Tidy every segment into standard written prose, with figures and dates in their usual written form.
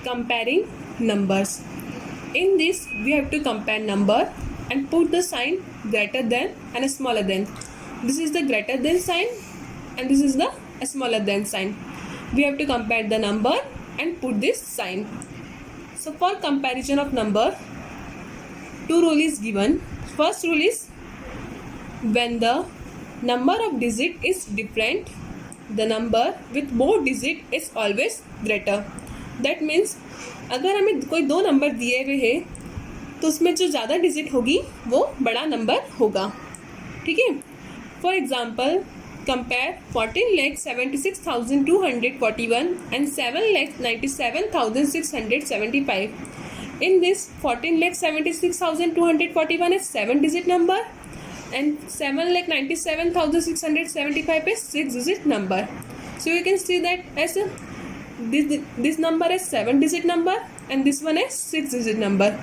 comparing numbers. In this, we have to compare number and put the sign greater than and smaller than. This is the greater than sign and this is the smaller than sign. We have to compare the number and put this sign. So for comparison of number, two rules is given. First rule is when the number of digit is different, the number with more digit is always greater. That means अगर हमें कोई दो number दिए हुए हैं तो उसमें जो ज़्यादा डिजिट होगी वो बड़ा नंबर होगा. ठीक है. For example compare 14,76,241 and 7,97,675. In this 14,76,241 is 7-digit number and 7,97,675 is 6-digit number. So you can see that as this number is 7-digit number and this one is 6-digit number.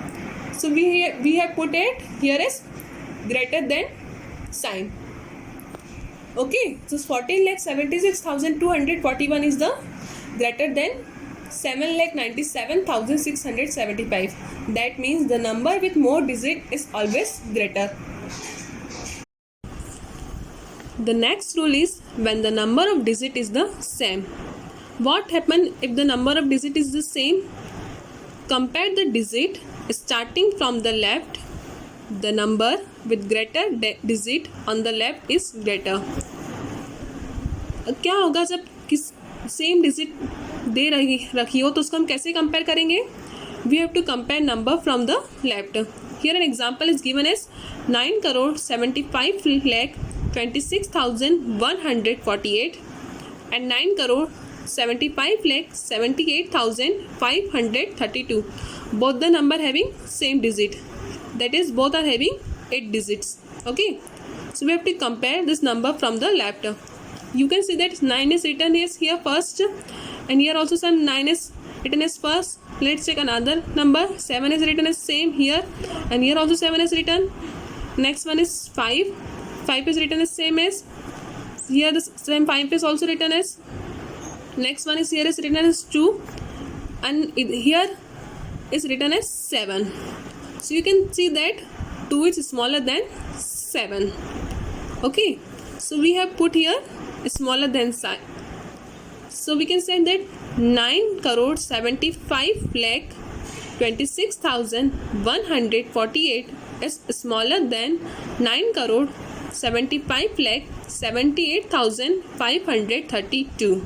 So we have put it here as greater than sign. Okay, so 14,76,241 is the greater than 7,97,675. That means the number with more digit is always greater. The next rule is when the number of digit is the same. What happens if the number of digit is the same? Compare the digit starting from the left. The number with greater digit on the left is greater. क्या होगा जब किस same digit दे रखी हो तो उसको हम कैसे कंपेयर करेंगे? We have to compare number from the left. Here an example is given as 9,75,26,148 and 9,75,78,532. Both the number having same digit. That is both are having 8 digits. Okay. So we have to compare this number from the left. You can see that 9 is written as here first and here also some 9 is written as first. Let's check another number. 7 is written as same here and here also 7 is written. Next one is 5. 5 is written as same as here. The same 5 is also written as. Next one is here is written as 2 and here is written as 7. So you can see that 2 is smaller than 7. Okay. So we have put here smaller than sign. So we can say that 9,75,26,148 is smaller than 9,75,78,532.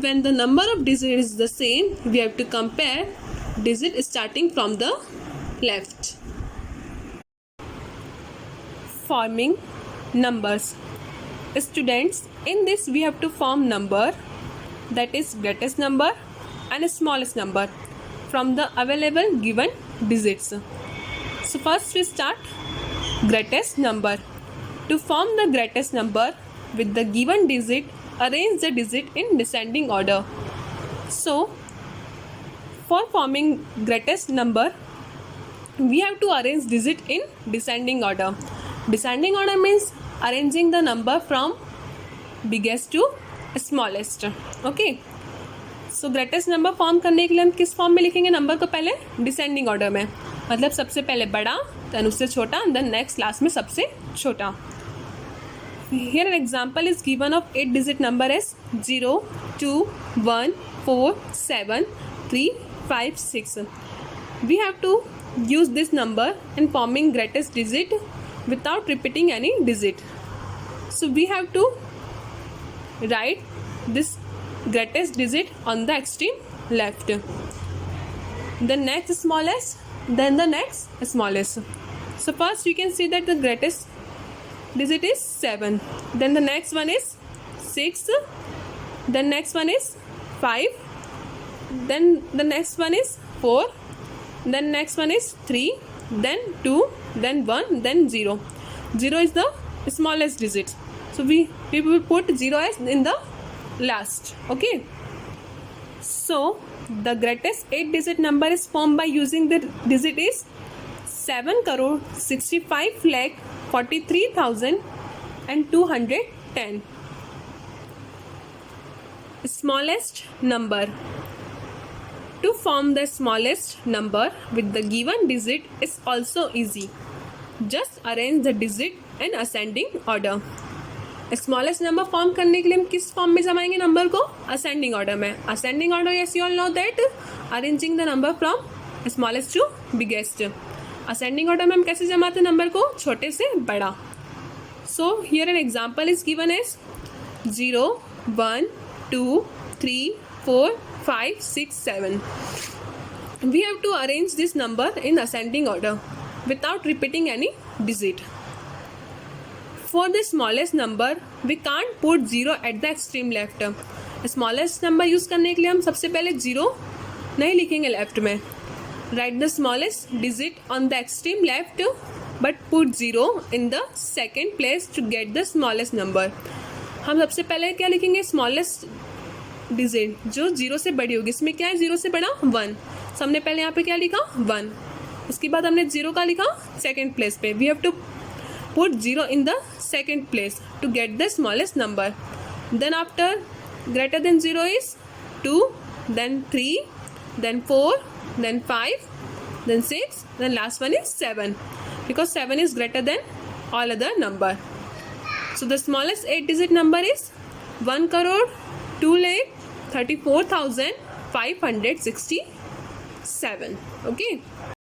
When the number of digits is the same, we have to compare digit starting from the left. Forming numbers. Students, in this we have to form number, that is greatest number and smallest number from the available given digits. So first we start greatest number. To form the greatest number with the given digit, arrange the digit in descending order. So for forming greatest number, we have to arrange digit in descending order. Descending order means arranging the number from biggest to smallest. Okay. So greatest number form करने के लिए हम किस form में लिखेंगे number को? पहले descending order में, मतलब सबसे पहले बड़ा, देन उससे छोटा, देन नेक्स्ट लास्ट में सबसे छोटा. Here an example is given of 8 digit number as 0, 2, 1, 4, 7, 3, 5, 6. We have to use this number in forming greatest digit without repeating any digit. So we have to write this greatest digit on the extreme left. The next smallest, then the next smallest. So first you can see that the greatest digit is 7. Then the next one is 6. Then next one is 5. Then the next one is 4. Then next one is 3. Then 2. Then 1. Then 0. 0 is the smallest digit. So we will put 0 as in the last. Okay. So the greatest 8 digit number is formed by using the digit is 7,65,43,210. Smallest number. form the smallest number with the given digit is also easy. Just arrange the digit in ascending order. Smallest number form करने के लिए हम किस form में जमाएंगे number को? Ascending order में. Ascending order, yes you all know that, arranging the number from smallest to biggest. Ascending order में हम कैसे जमाते नंबर को? छोटे से बड़ा. So here an example is given as 0, 1, 2, 3, 4, 5, 6, 7. We have to arrange this number in ascending order without repeating any digit. For the smallest number, we can't put 0 at the extreme left. Smallest number use करने के लिए हम सबसे पहले 0 नहीं लिखेंगे left में. Write the smallest digit on the extreme left, but put 0 in the second place to get the smallest number. हम सबसे पहले क्या लिखेंगे? स्मॉलेस्ट डिजिट जो 0 से बड़ी होगी. इसमें क्या है 0 से बड़ा? 1. तो हमने पहले यहाँ पे क्या लिखा? 1. उसके बाद हमने 0 का लिखा सेकेंड प्लेस पे. We have to put 0 in the second place to get the smallest number. Then after greater than 0 is 2, then 3, then 4, then 5, then 6, then last one is 7, because 7 is greater than all other number. So the smallest 8 digit number is 1,02,34,567. Okay.